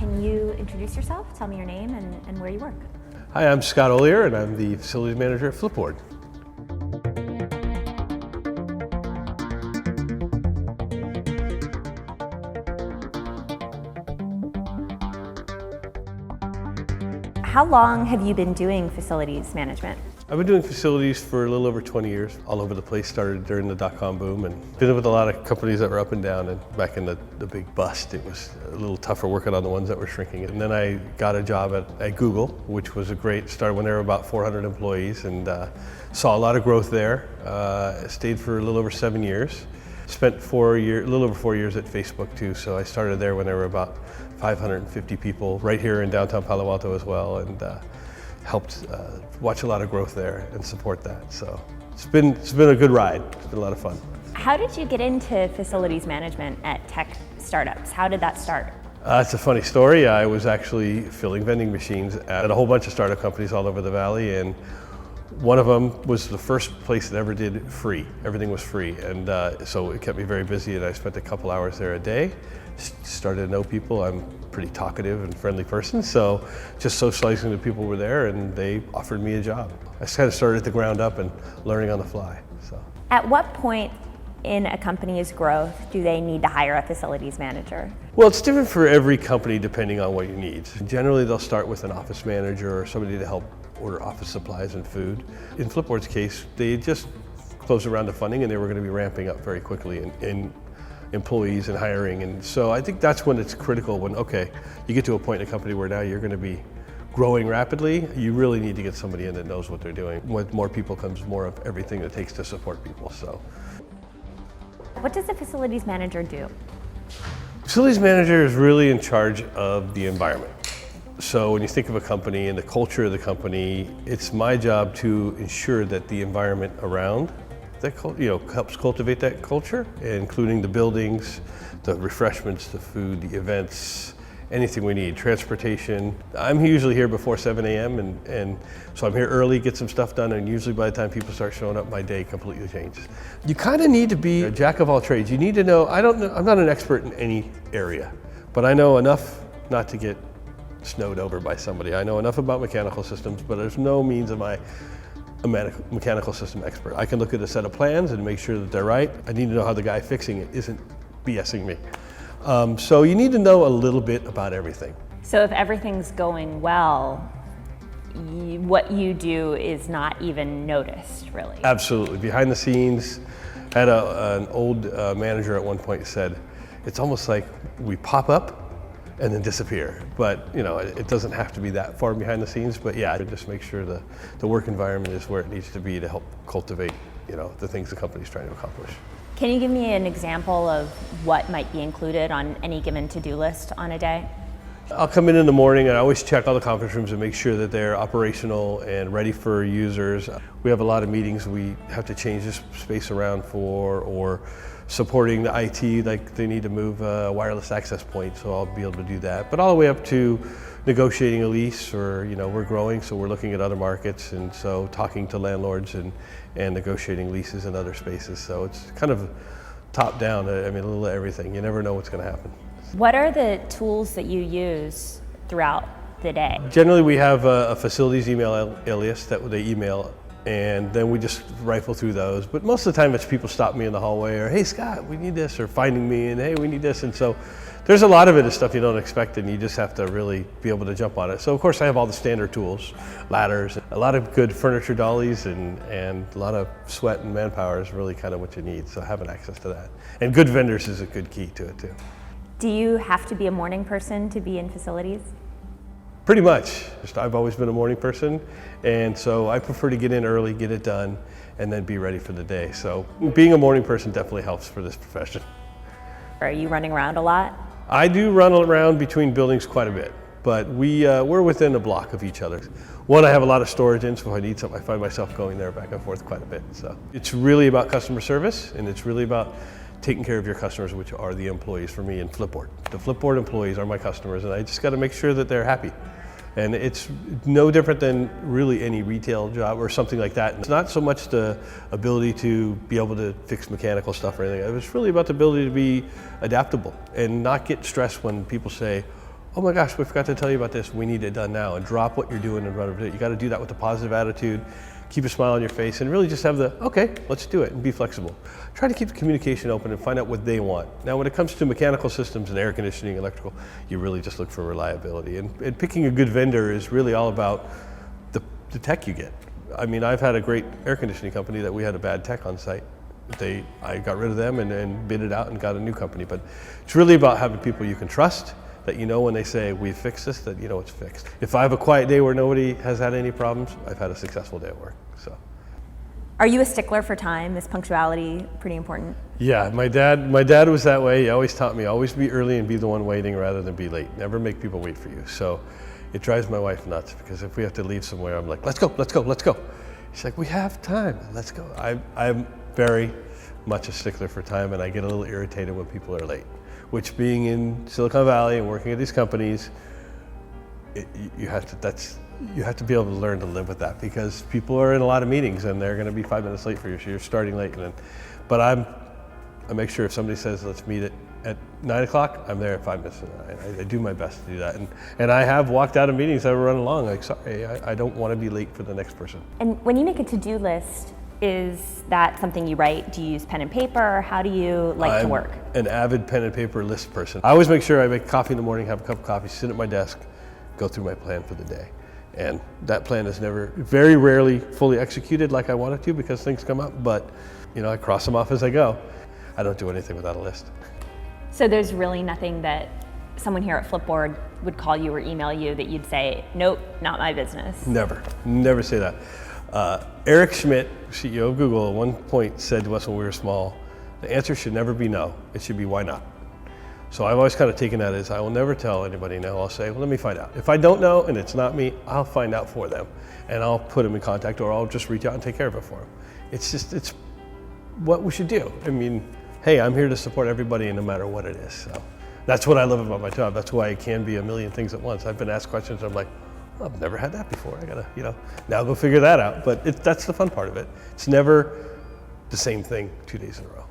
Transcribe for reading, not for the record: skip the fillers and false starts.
Can you introduce yourself, tell me your name and where you work? Hi, I'm Scott Oligher and I'm the facilities manager at Flipboard. How long have you been doing facilities management? I've been doing facilities for a little over 20 years, all over the place. Started during the dot-com boom and been with a lot of companies that were up and down, and back in the big bust, it was a little tougher working on the ones that were shrinking. And then I got a job at Google, which was a great start when there were about 400 employees, and saw a lot of growth there. Stayed for a little over 7 years. Spent a little over 4 years at Facebook too, so I started there when there were about 550 people right here in downtown Palo Alto as well, and helped watch a lot of growth there and support that. So it's been a good ride. It's been a lot of fun. How did you get into facilities management at tech startups? How did that start? It's a funny story. I was actually filling vending machines at a whole bunch of startup companies all over the valley, and one of them was the first place that ever did free. Everything was free, and so it kept me very busy, and I spent a couple hours there a day. Started to know people. I'm a pretty talkative and friendly person, so just socializing with people were there, and they offered me a job. I kind of started at the ground up and learning on the fly. So, at what point in a company's growth do they need to hire a facilities manager? Well, it's different for every company depending on what you need. Generally, they'll start with an office manager or somebody to help order office supplies and food. In Flipboard's case, they just closed a round of funding and they were going to be ramping up very quickly in employees and hiring. And so I think that's when it's critical, when, okay, you get to a point in a company where now you're going to be growing rapidly, you really need to get somebody in that knows what they're doing. With more people comes more of everything it takes to support people. So, what does a facilities manager do? Facilities manager is really in charge of the environment. So when you think of a company and the culture of the company, it's my job to ensure that the environment around that helps cultivate that culture, including the buildings, the refreshments, the food, the events, anything we need, transportation. I'm usually here before 7 a.m. and so I'm here early, get some stuff done, and usually by the time people start showing up, my day completely changes. You kind of need to be a jack of all trades. You need to know, I'm not an expert in any area, but I know enough not to get snowed over by somebody. I know enough about mechanical systems, but there's no means of a mechanical system expert. I can look at a set of plans and make sure that they're right. I need to know how the guy fixing it isn't BSing me. So you need to know a little bit about everything. So if everything's going well, what you do is not even noticed, really? Absolutely. Behind the scenes, I had an old manager at one point said, it's almost like we pop up and then disappear. But it doesn't have to be that far behind the scenes, but yeah, just make sure the work environment is where it needs to be to help cultivate the things the company's trying to accomplish. Can you give me an example of what might be included on any given to-do list on a day? I'll come in the morning and I always check all the conference rooms and make sure that they're operational and ready for users. We have a lot of meetings we have to change this space around for, or supporting the IT, like they need to move a wireless access point, so I'll be able to do that. But all the way up to negotiating a lease, or we're growing, so we're looking at other markets, and so talking to landlords and negotiating leases in other spaces. So it's kind of top down, a little of everything. You never know what's going to happen. What are the tools that you use throughout the day? Generally, we have a facilities email alias that they email, and then we just rifle through those. But most of the time it's people stop me in the hallway, or hey Scott, we need this, or finding me and hey, we need this. And so there's a lot of it is stuff you don't expect, and you just have to really be able to jump on it. So of course I have all the standard tools, ladders, a lot of good furniture dollies, and a lot of sweat and manpower is really kind of what you need. So having access to that. And good vendors is a good key to it too. Do you have to be a morning person to be in facilities? Pretty much. I've always been a morning person, and so I prefer to get in early, get it done, and then be ready for the day. So being a morning person definitely helps for this profession. Are you running around a lot? I do run around between buildings quite a bit, but we're within a block of each other. One, I have a lot of storage in, so if I need something, I find myself going there back and forth quite a bit. So it's really about customer service, and it's really about taking care of your customers, which are the employees for me in Flipboard. The Flipboard employees are my customers, and I just got to make sure that they're happy. And it's no different than really any retail job or something like that. It's not so much the ability to be able to fix mechanical stuff or anything. It's really about the ability to be adaptable and not get stressed when people say, oh my gosh, we forgot to tell you about this, we need it done now, and drop what you're doing and run over it. You got to do that with a positive attitude, keep a smile on your face, and really just have the, okay, let's do it, and be flexible. Try to keep the communication open and find out what they want. Now, when it comes to mechanical systems and air conditioning, electrical, you really just look for reliability. And picking a good vendor is really all about the tech you get. I mean, I've had a great air conditioning company that we had a bad tech on site. I got rid of them and bid it out and got a new company. But it's really about having people you can trust, that you know when they say, we fixed this, that you know it's fixed. If I have a quiet day where nobody has had any problems, I've had a successful day at work, so. Are you a stickler for time? Is punctuality pretty important? Yeah, my dad was that way. He always taught me, always be early and be the one waiting rather than be late. Never make people wait for you. So it drives my wife nuts, because if we have to leave somewhere, I'm like, let's go, let's go, let's go. She's like, we have time, let's go. I'm very much a stickler for time, and I get a little irritated when people are late. Which, being in Silicon Valley and working at these companies, you have to be able to learn to live with that, because people are in a lot of meetings and they're going to be 5 minutes late for you, so you're starting late. But I make sure if somebody says let's meet at 9 o'clock, I'm there at 5 minutes to 9. I do my best to do that, and I have walked out of meetings that were running long. Like, sorry, I don't want to be late for the next person. And when you make a to-do list, is that something you write? Do you use pen and paper? How do you like to work? I'm an avid pen and paper list person. I always make sure I make coffee in the morning, have a cup of coffee, sit at my desk, go through my plan for the day. And that plan is very rarely fully executed like I want it to, because things come up, but I cross them off as I go. I don't do anything without a list. So there's really nothing that someone here at Flipboard would call you or email you that you'd say, nope, not my business? Never say that. Eric Schmidt, CEO of Google, at one point said to us when we were small, the answer should never be no, it should be why not. So I've always kind of taken that as, I will never tell anybody no. I'll say, well, let me find out. If I don't know and it's not me, I'll find out for them, and I'll put them in contact, or I'll just reach out and take care of it for them. It's what we should do. I mean, hey, I'm here to support everybody, no matter what it is. So that's what I love about my job. That's why it can be a million things at once. I've been asked questions, I'm like, I've never had that before. I gotta, now go figure that out. But that's the fun part of it. It's never the same thing 2 days in a row.